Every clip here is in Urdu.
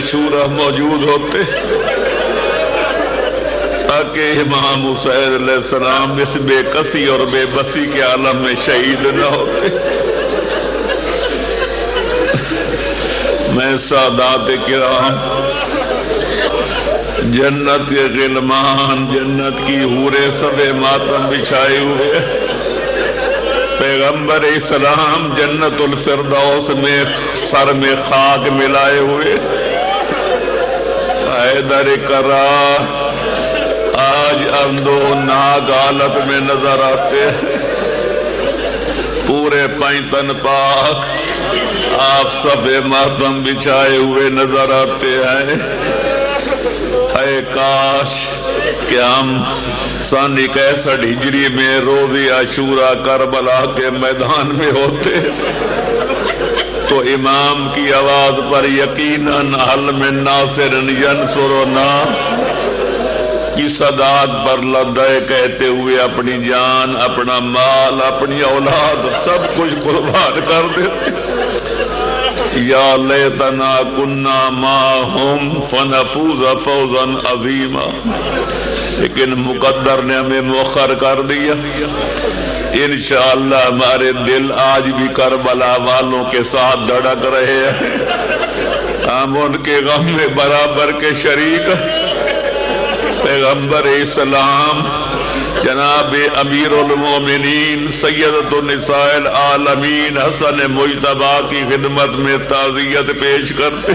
عاشورہ موجود ہوتے تاکہ امام حسین علیہ السلام اس بے کسی اور بے بسی کے عالم میں شہید نہ ہوتے۔ میں سادات کرام، جنت کے غلمان، جنت کی حوریں سب ماتم بچھائے ہوئے، پیغمبر اسلام جنت الفردوس میں سر میں خاک ملائے ہوئے، حیدر کرار آج اندو ناگ حالت میں نظر آتے ہیں، پورے پینتن پاک آپ سب ماتم بچھائے ہوئے نظر آتے ہیں۔ اے کاش کہ ہم سن 61 ہجری میں روزی عاشورہ کربلا کے میدان میں ہوتے تو امام کی آواز پر یقیناً حل من ناصر ینصرنا کی صدات پر لدے کہتے ہوئے اپنی جان، اپنا مال، اپنی اولاد سب کچھ قربان کر دیتے۔ یا لیتنا کنا معہم فنفوز فوزا عظیما، لیکن مقدر نے ہمیں مؤخر کر دیا۔ انشاءاللہ ہمارے دل آج بھی کربلا والوں کے ساتھ دھڑک رہے ہیں، ہم ان کے غم میں برابر کے شریک ہیں۔ پیغمبر اسلام جناب امیر المومنین سیدۃ النساء العالمین حسن مجتبیٰ کی خدمت میں تعزیت پیش کرتے۔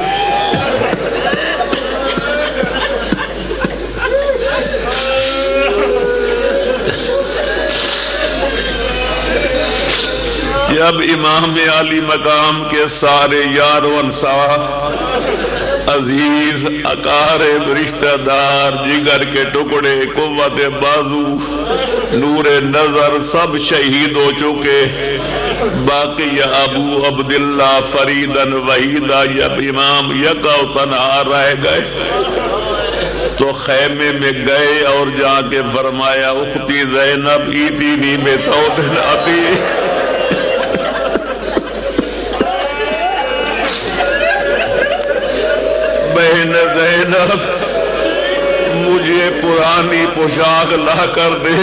جب امام عالی مقام کے سارے یار و انصار، عزیز، اقارب، رشتہ دار، جگر کے ٹکڑے، قوت بازو، نور نظر سب شہید ہو چکے، باقی ابو عبداللہ فریدن وحیدہ جب امام یکا و تنہا رہ گئے تو خیمے میں گئے اور جا کے فرمایا اختی زینب ایتینی میں سودن آتی، بہن زینب مجھے پرانی پوشاک لا کر دے۔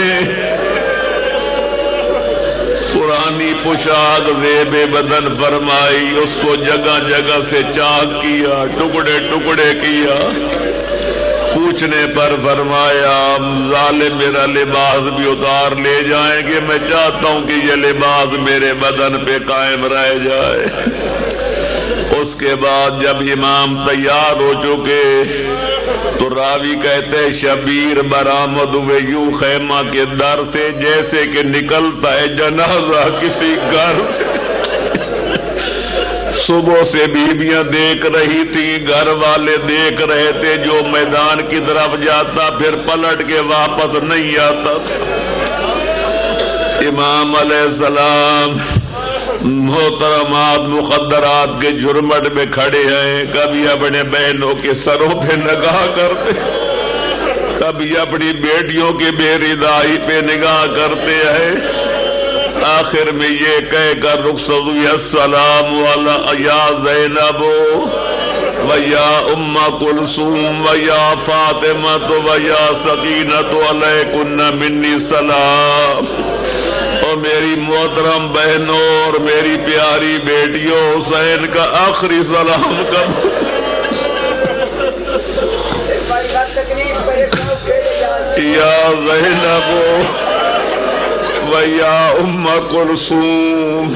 پرانی پوشاک زیب بدن فرمائی، اس کو جگہ جگہ سے چاک کیا، ٹکڑے ٹکڑے کیا، پوچھنے پر فرمایا ظالم میرا لباس بھی اتار لے جائیں گے، میں چاہتا ہوں کہ یہ لباس میرے بدن پہ قائم رہ جائے۔ اس کے بعد جب امام تیار ہو چکے تو راوی کہتے شبیر برآمد ہوئے یوں خیمہ کے در سے جیسے کہ نکلتا ہے جنازہ کسی گھر سے۔ صبح سے بیویاں دیکھ رہی تھیں، گھر والے دیکھ رہے تھے، جو میدان کی طرف جاتا پھر پلٹ کے واپس نہیں آتا تھا۔ امام علیہ السلام محترمات مخدرات کے جھرمٹ میں کھڑے ہیں، کبھی اپنے بہنوں کے سروں پہ نگاہ کرتے، کبھی اپنی بیٹیوں کی بے رضائی پہ نگاہ کرتے ہیں۔ آخر میں یہ کہہ کر رخصت ہوئی السلام علی یا زینب و یا ام کلثوم و یا فاطمہ و یا سکینۃ علیکن منی سلام۔ اور میری محترم بہنوں اور میری پیاری بیٹیوں، حسین کا آخری سلام کرو۔ یا زینب و یا ام کلثوم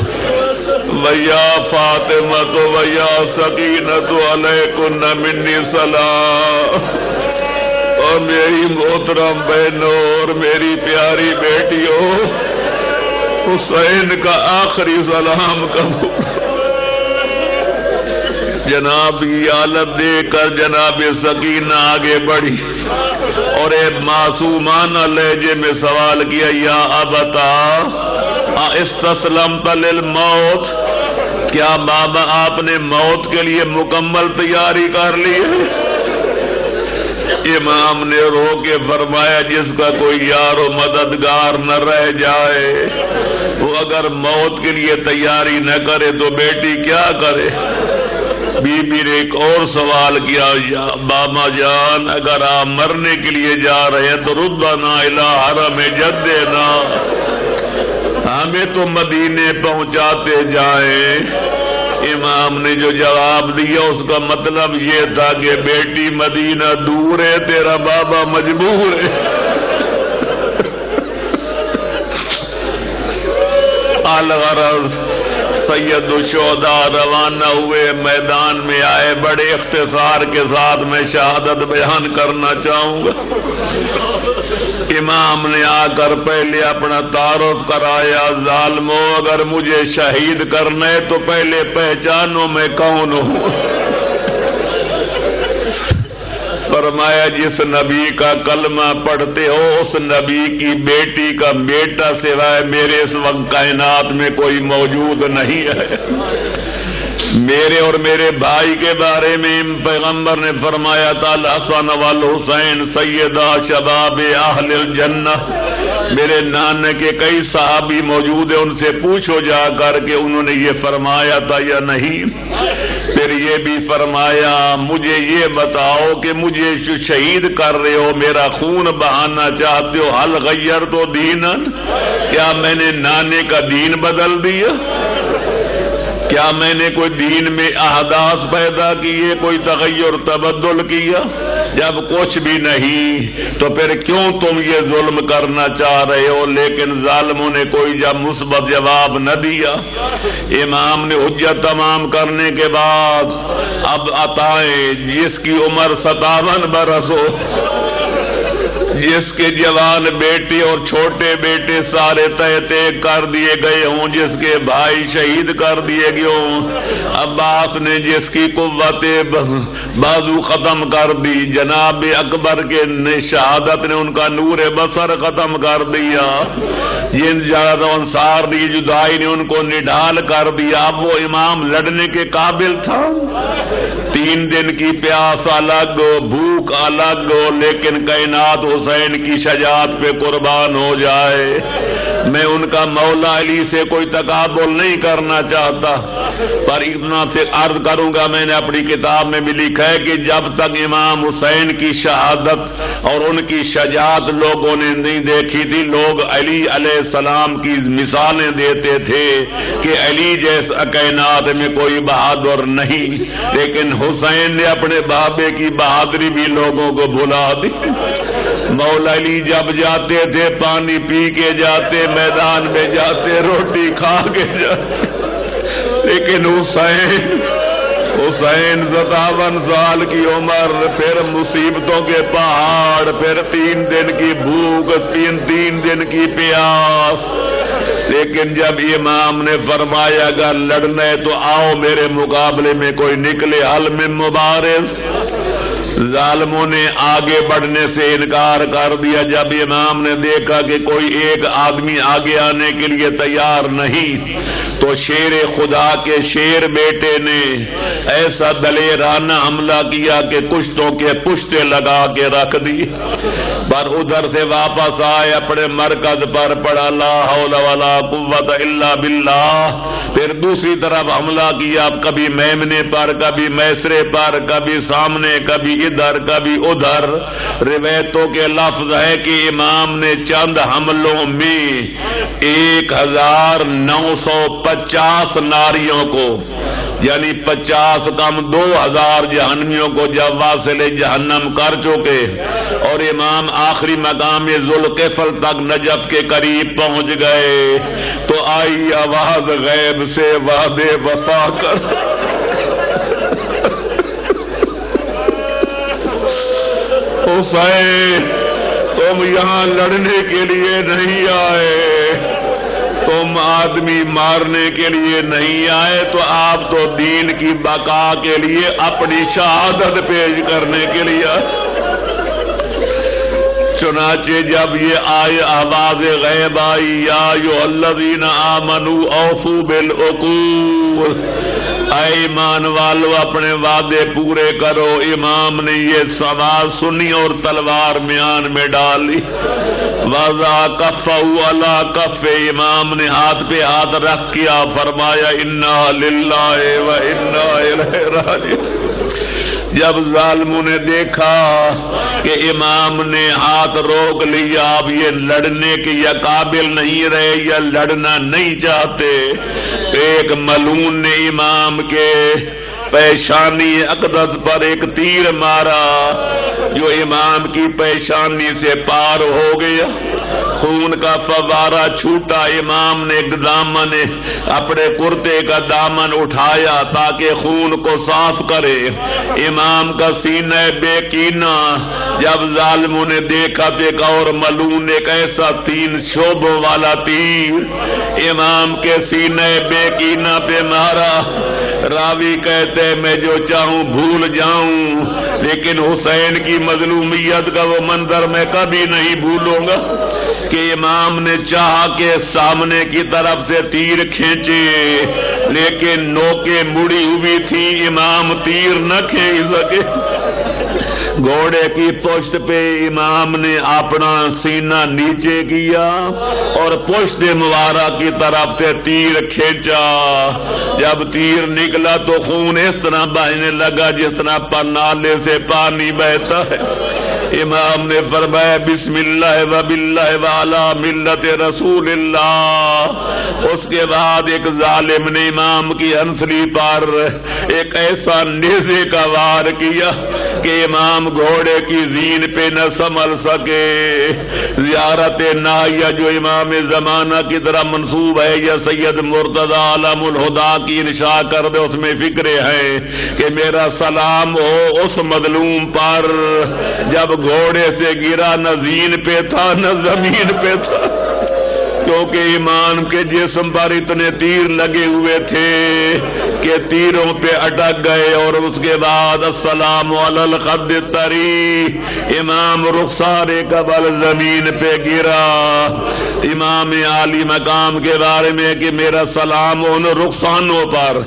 و یا فاطمہ و یا سکینۃ علیکن منی سلام۔ اور میری محترم بہنوں اور میری پیاری بیٹیوں، حسین کا آخری سلام قبول۔ جناب کی حالت دیکھ کر جناب سکینہ آگے بڑھی اور ایک معصومانہ لہجے میں سوال کیا یا ابتا استسلمت للموت، کیا بابا آپ نے موت کے لیے مکمل تیاری کر لی ہے؟ امام نے رو کے فرمایا جس کا کوئی یار و مددگار نہ رہ جائے وہ اگر موت کے لیے تیاری نہ کرے تو بیٹی کیا کرے؟ بی بی نے ایک اور سوال کیا، یا بابا جان اگر آپ مرنے کے لیے جا رہے ہیں تو ردنا الی حرم جدنا، ہمیں تو مدینے پہنچاتے جائیں۔ امام نے جو جواب دیا اس کا مطلب یہ تھا کہ بیٹی مدینہ دور ہے، تیرا بابا مجبور ہے۔ الغرض سید الشہداء روانہ ہوئے، میدان میں آئے، بڑے اختصار کے ساتھ میں شہادت بیان کرنا چاہوں گا۔ امام نے آ کر پہلے اپنا تعارف کرایا، ظالمو اگر مجھے شہید کرنا ہے تو پہلے پہچانو میں کون ہوں۔ فرمایا جس نبی کا کلمہ پڑھتے ہو اس نبی کی بیٹی کا بیٹا سوائے میرے اس وقت کائنات میں کوئی موجود نہیں ہے۔ میرے اور میرے بھائی کے بارے میں پیغمبر نے فرمایا تھا الحسن والحسین سیدہ شباب اہل الجنہ۔ میرے نانے کے کئی صحابی موجود ہیں، ان سے پوچھو جا کر کہ انہوں نے یہ فرمایا تھا یا نہیں۔ پھر یہ بھی فرمایا مجھے یہ بتاؤ کہ مجھے جو شہید کر رہے ہو، میرا خون بہانا چاہتے ہو، حل غیر تو دینن، کیا میں نے نانے کا دین بدل دیا؟ کیا میں نے کوئی دین میں احداث پیدا کیے، کوئی تغیر تبدل کیا؟ جب کچھ بھی نہیں تو پھر کیوں تم یہ ظلم کرنا چاہ رہے ہو؟ لیکن ظالموں نے کوئی جب مثبت جواب نہ دیا۔ امام نے حجت تمام کرنے کے بعد اب عطائے جس کی عمر 57 برس ہو، جس کے جوان بیٹے اور چھوٹے بیٹے سارے تہتے کر دیے گئے ہوں، جس کے بھائی شہید کر دیے گئے ہوں، عباس نے جس کی قوت بازو ختم کر دی، جناب اکبر کے شہادت نے ان کا نور بصر ختم کر دیا، جن زیادہ انصار دی جدائی نے ان کو نڈھال کر دیا، اب وہ امام لڑنے کے قابل تھا؟ 3 دن کی پیاس الگ، بھوک الگ، لیکن کائنات حسین کی شجاعت پہ قربان ہو جائے۔ میں ان کا مولا علی سے کوئی تقابل نہیں کرنا چاہتا، پر اتنا سے عرض کروں گا، میں نے اپنی کتاب میں بھی لکھا ہے کہ جب تک امام حسین کی شہادت اور ان کی شجاعت لوگوں نے نہیں دیکھی تھی، لوگ علی علیہ السلام کی مثالیں دیتے تھے کہ علی جیسا کائنات میں کوئی بہادر نہیں، لیکن حسین نے اپنے بابے کی بہادری بھی لوگوں کو بھلا دی۔ مولا علی جب جاتے تھے پانی پی کے جاتے، میدان میں جاتے روٹی کھا کے جاتے، لیکن حسین 57 سال کی عمر، پھر مصیبتوں کے پہاڑ، پھر 3 دن کی بھوک، 3 دن کی پیاس، لیکن جب امام نے فرمایا اگر لڑنا ہے تو آؤ میرے مقابلے میں کوئی نکلے، حل من مبارز، ظالموں نے آگے بڑھنے سے انکار کر دیا۔ جب امام نے دیکھا کہ کوئی ایک آدمی آگے آنے کے لیے تیار نہیں تو شیر خدا کے شیر بیٹے نے ایسا دلیرانہ حملہ کیا کہ کشتوں کے پشتے لگا کے رکھ دی، پر ادھر سے واپس آئے اپنے مرکز پر پڑا لا حول ولا قوت الا باللہ، پھر دوسری طرف حملہ کیا، کبھی میمنے پر، کبھی میسرے پر، کبھی سامنے، کبھی ادھر، کبھی ادھر۔ روایتوں کے لفظ ہے کہ امام نے چند حملوں میں 1950 ناریوں کو، یعنی 50 کم 2000 جہنمیوں کو جب واصل جہنم کر چکے اور امام آخری مقام ذوالقفل تک نجف کے قریب پہنچ گئے تو آئی آواز غیب سے وعدے وفا کر، حسین تم یہاں لڑنے کے لیے نہیں آئے، تم آدمی مارنے کے لیے نہیں آئے، تو آپ تو دین کی بقا کے لیے اپنی شہادت پیش کرنے کے لیے آئے۔ چنانچہ جب یہ آئے آواز غیب آئی، یا ایھا الذین آمنوا اوفوا بالعقود، اے ایمان والو اپنے وعدے پورے کرو۔ امام نے یہ سوال سنی اور تلوار میان میں ڈالی، وضع کفہ علی کف، امام نے ہاتھ پہ ہاتھ رکھ کیا، فرمایا انا للہ و انا الیہ راجعون۔ جب ظالموں نے دیکھا کہ امام نے ہاتھ روک لیا، اب یہ لڑنے کے یا قابل نہیں رہے یا لڑنا نہیں چاہتے، ایک ملعون نے امام کے پیشانی اقدس پر ایک تیر مارا جو امام کی پیشانی سے پار ہو گیا، خون کا فوارہ چھوٹا، امام نے دامن اپنے کرتے کا دامن اٹھایا تاکہ خون کو صاف کرے، امام کا سینہ بے کینہ جب ظالموں نے دیکھا تو ایک اور ملعون ایک ایسا 3 شعبوں والا تیر امام کے سینہ بے کینہ پہ مارا۔ راوی کہتے میں جو چاہوں بھول جاؤں لیکن حسین کی مظلومیت کا وہ منظر میں کبھی نہیں بھولوں گا کہ امام نے چاہا کہ سامنے کی طرف سے تیر کھینچے لیکن نوکیں مڑی ہوئی تھی، امام تیر نہ کھینچ سکے۔ گھوڑے کی پشت پہ امام نے اپنا سینہ نیچے کیا اور پشت مبارک کی طرف سے تیر کھینچا، جب تیر نکلا تو خون اس طرح بہنے لگا جس طرح نالے سے پانی بہتا ہے۔ امام نے فرمایا بسم اللہ و باللہ وعلی ملت رسول اللہ۔ اس کے بعد ایک ظالم نے امام کی ہنسلی پر ایک ایسا نیزے کا وار کیا کہ امام گھوڑے کی زین پہ نہ سنبھل سکے۔ زیارت نائیہ جو امام زمانہ کی طرح منسوب ہے یا سید مرتضی علم الہدا کی انشاء کر دے، اس میں فکر ہے کہ میرا سلام ہو اس مظلوم پر جب گھوڑے سے گرا، نہ زین پہ تھا نہ زمین پہ تھا، کیونکہ امام کے جسم پر اتنے تیر لگے ہوئے تھے کہ تیروں پہ اٹک گئے۔ اور اس کے بعد السلام علی الخد الطری، امام رخسار قبل زمین پہ گرا۔ امام عالی مقام کے بارے میں کہ میرا سلام ان رخسانوں پر،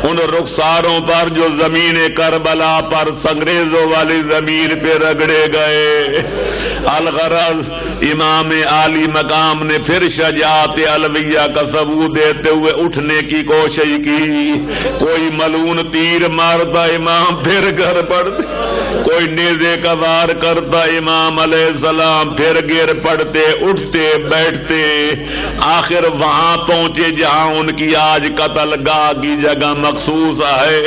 ان رخساروں پر جو زمین کربلا پر سنگریزوں والی زمین پہ رگڑے گئے۔ الغرض امام عالی مقام نے پھر شجاعت علویہ کا ثبوت دیتے ہوئے اٹھنے کی کوشش کی، کوئی ملعون تیر مارتا امام پھر گر پڑتے، کوئی نیزے کا وار کرتا امام علیہ السلام پھر گر پڑتے، اٹھتے بیٹھتے، آخر وہاں پہنچے جہاں ان کی آج قتل گاہ کی جگہ مخصوص ہے،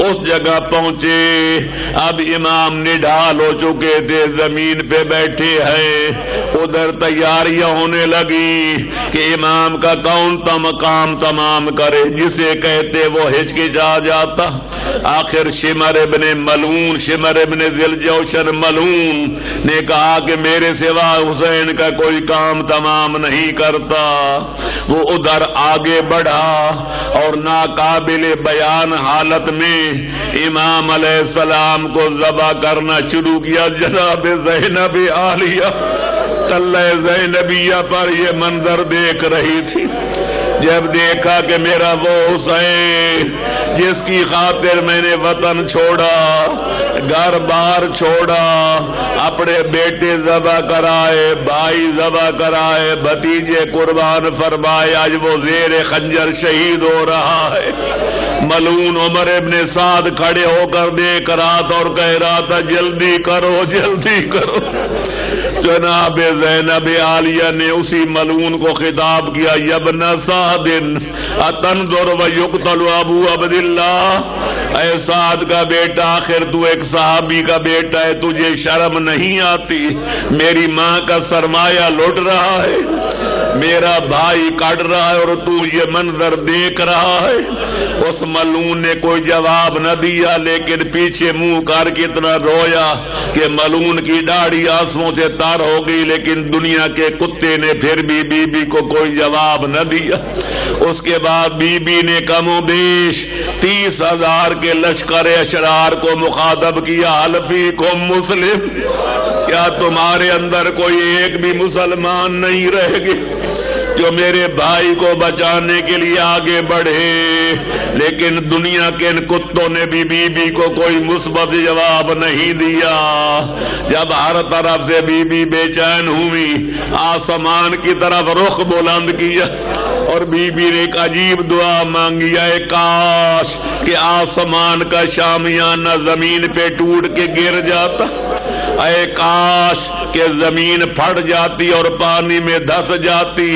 اس جگہ پہنچے۔ اب امام نڈھال ہو چکے تھے، زمین پہ بیٹھے ہیں، ادھر تیاریاں ہونے لگی کہ امام کا کون سا مقام تمام کرے، جسے کہتے وہ ہچکچا جاتا۔ آخر شمر ابن ملعون، شمر ابن ذوالجوشن ملعون نے کہا کہ میرے سوا حسین کا کوئی کام تمام نہیں کرتا۔ وہ ادھر آگے بڑھا اور ناقابل بیان حالت میں امام علیہ السلام کو ذبح کرنا شروع کیا۔ جناب زینب عالیہ کلہ زینبیہ پر یہ منظر دیکھ رہی تھی، جب دیکھا کہ میرا وہ حسین جس کی خاطر میں نے وطن چھوڑا، گھر بار چھوڑا، اپنے بیٹے ذبح کرائے، بھائی ذبح کرائے، بھتیجے قربان فرمائے، آج وہ زیر خنجر شہید ہو رہا ہے۔ ملعون عمر ابن سعد کھڑے ہو کر دیکھ رہا تھا اور کہہ رہا تھا جلدی کرو جلدی کرو۔ جناب زینب عالیہ نے اسی ملعون کو خطاب کیا، یبن سعد اتنظر ویقتل ابو عبداللہ، اے سعد کا بیٹا، آخر تو ایک صحابی کا بیٹا ہے، تجھے شرم نہیں آتی؟ میری ماں کا سرمایہ لوٹ رہا ہے، میرا بھائی کٹ رہا ہے اور تو یہ منظر دیکھ رہا ہے۔ اس ملعون نے کوئی جواب نہ دیا لیکن پیچھے منہ کر کے اتنا رویا کہ ملعون کی داڑھی آنسوؤں سے تر ہو گئی، لیکن دنیا کے کتے نے پھر بھی بی بی کو کوئی جواب نہ دیا۔ اس کے بعد بی بی نے کم و بیش 30,000 کے لشکر اشرار کو مخاطب کیا، حل فیکم مسلم، کیا تمہارے اندر کوئی ایک بھی مسلمان نہیں رہ گئے؟ جو میرے بھائی کو بچانے کے لیے آگے بڑھے، لیکن دنیا کے ان کتوں نے بھی بی بی کو کوئی مثبت جواب نہیں دیا۔ جب ہر طرف سے بی بی بے چین ہوئی، آسمان کی طرف رخ بلند کیا اور بی بی نے ایک عجیب دعا مانگی، اے کاش کہ آسمان کا شامیانہ زمین پہ ٹوٹ کے گر جاتا، اے کاش کہ زمین پھٹ جاتی اور پانی میں دھس جاتی،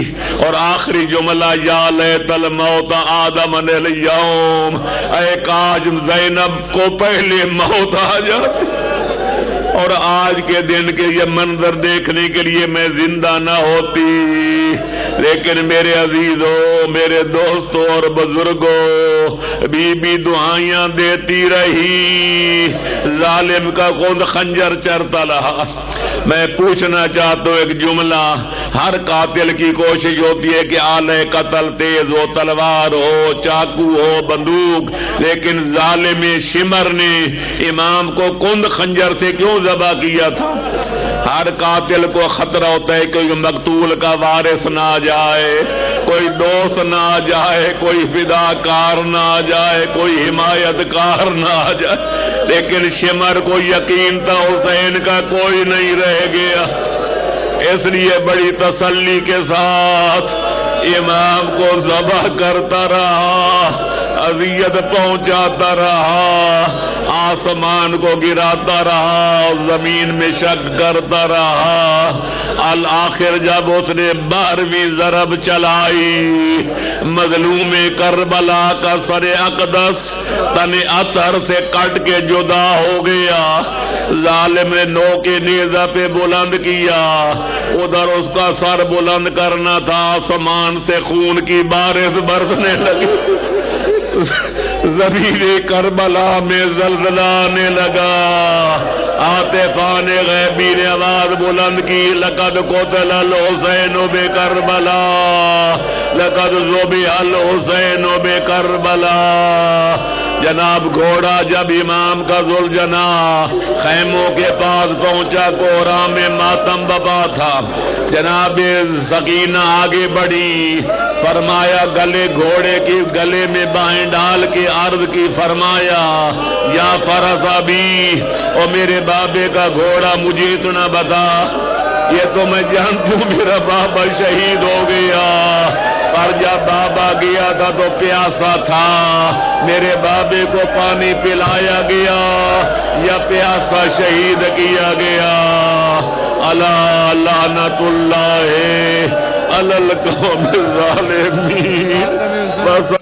اور آخری جملہ یا لیت الموت آدم اليوم، اے کاش زینب کو پہلے موت آ جاتی اور آج کے دن کے یہ منظر دیکھنے کے لیے میں زندہ نہ ہوتی۔ لیکن میرے عزیزوں، میرے دوستوں اور بزرگوں، بی بی دعائیاں دیتی رہی، ظالم کا خود خنجر چرتا رہا۔ میں پوچھنا چاہتا ہوں ایک جملہ، ہر قاتل کی کوشش ہوتی ہے کہ آلہ قتل تیز ہو، تلوار ہو، چاقو ہو، بندوق، لیکن ظالم شمر نے امام کو کند خنجر سے کیوں ذبح کیا تھا؟ ہر قاتل کو خطرہ ہوتا ہے کہ مقتول کا وارث نہ آ جائے، کوئی دوست نہ آ جائے، کوئی فداکار نہ آ جائے، کوئی حمایت کار نہ آ جائے، لیکن شمر کو یقین تھا حسین کا کوئی نہیں رہ گیا، اس لیے بڑی تسلی کے ساتھ امام کو ذبح کرتا رہا، اذیت پہنچاتا رہا، آسمان کو گراتا رہا، زمین میں شک کرتا رہا۔ الآخر جب اس نے 12ویں ضرب چلائی، مظلوم کربلا کا سر اقدس تن اطہر سے کٹ کے جدا ہو گیا، ظالم نے نو کے نیزہ پہ بلند کیا، ادھر اس کا سر بلند کرنا تھا، آسمان سے خون کی بارش برسنے لگی، زمین کربلا میں زلزلہ آنے لگا، عاطفان غیبی نے آواز بلند کی، لقد قتل الحسین بکربلا، لقد ذبح الحسین بکربلا۔ جناب گھوڑا جب امام کا ذوالجناح خیموں کے پاس پہنچا، کوہرام میں ماتم بپا تھا، جناب سکینہ آگے بڑھی، فرمایا گلے گھوڑے کی گلے میں بائیں ڈال کے عرض کی، فرمایا یا فرس ابی، اور میرے بابے کا گھوڑا مجھے تو نہ بتا، یہ تو میں جانتا ہوں میرا بابا شہید ہو گیا، پر جب بابا گیا تھا تو پیاسا تھا، میرے بابے کو پانی پلایا گیا یا پیاسا شہید کیا گیا؟ الا لعنت اللہ علی القوم الظالمین۔ بس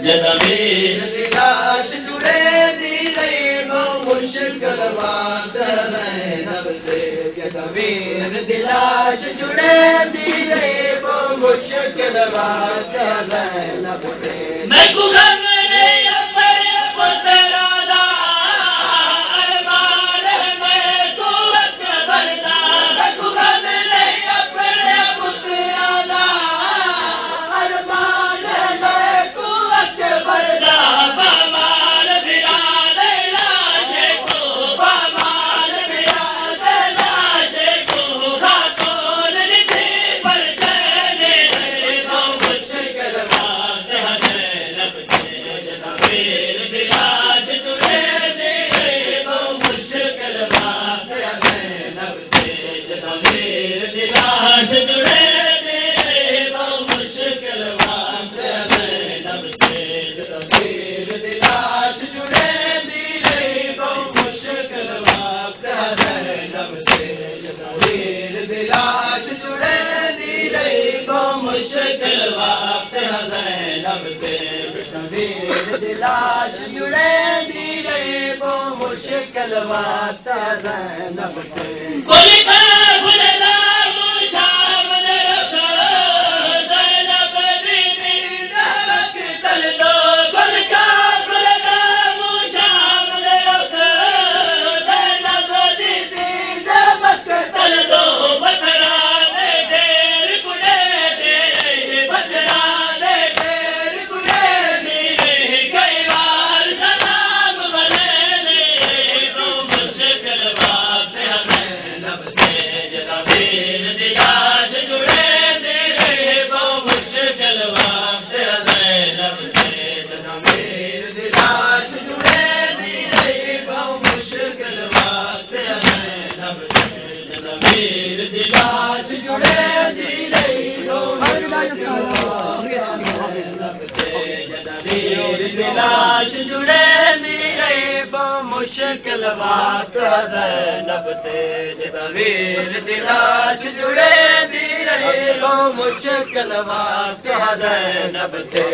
جدویر دلاش جڑے دی رہی وہ مشکل بات زینب سے جدویر دلاش جڑے دی رہی وہ مشکل بات زینب سے میں کو غم نہیں اپنے پترا دا ارمان میں کو اکبر دا میں کو غم نہیں اپنے پترا دا ارمان میں کو اکبر دا بامال بلاد لاش کو بامال بلاد لاش کو خاتون لکھی پر چلے وہ مشکل بات ہے زینب سے جدویر دلاش جڑے دی وہ مشکل بات ہے زینب سے جدویر دلاش جڑے دی وہ مشکل بات ہے زینب سے جدویر دلاش جڑے دی وہ مشکل بات ہے زینب سے جدویر دلاش جڑے دی وہ مشکل بات ہے زینب سے جدویر دلاش جڑے دی وہ مشکل بات ہے زینب سے کوئی بھول لا شام رکھو زینب بی رکھ چل دو گل کا بھول لا شام رکھو زینب بی رکھ چل دو بترا دے ڈیر کڑے دے بترا دے ڈیر کڑے دے کئی بار سلام بنے وہ مشکل بات ہے زینب سے جدویر دلاش جڑے دی وہ مشکل بات ہے زینب سے جدویر دلاش جڑے دی وہ مشکل بات ہے زینب سے جدویر دلاش جڑے دی وہ مشکل بات ہے زینب سے جدویر دلاش جڑے دی وہ مشکل بات ہے زینب سے جدویر دلاش جڑے دی وہ مشکل بات ہے زینب سے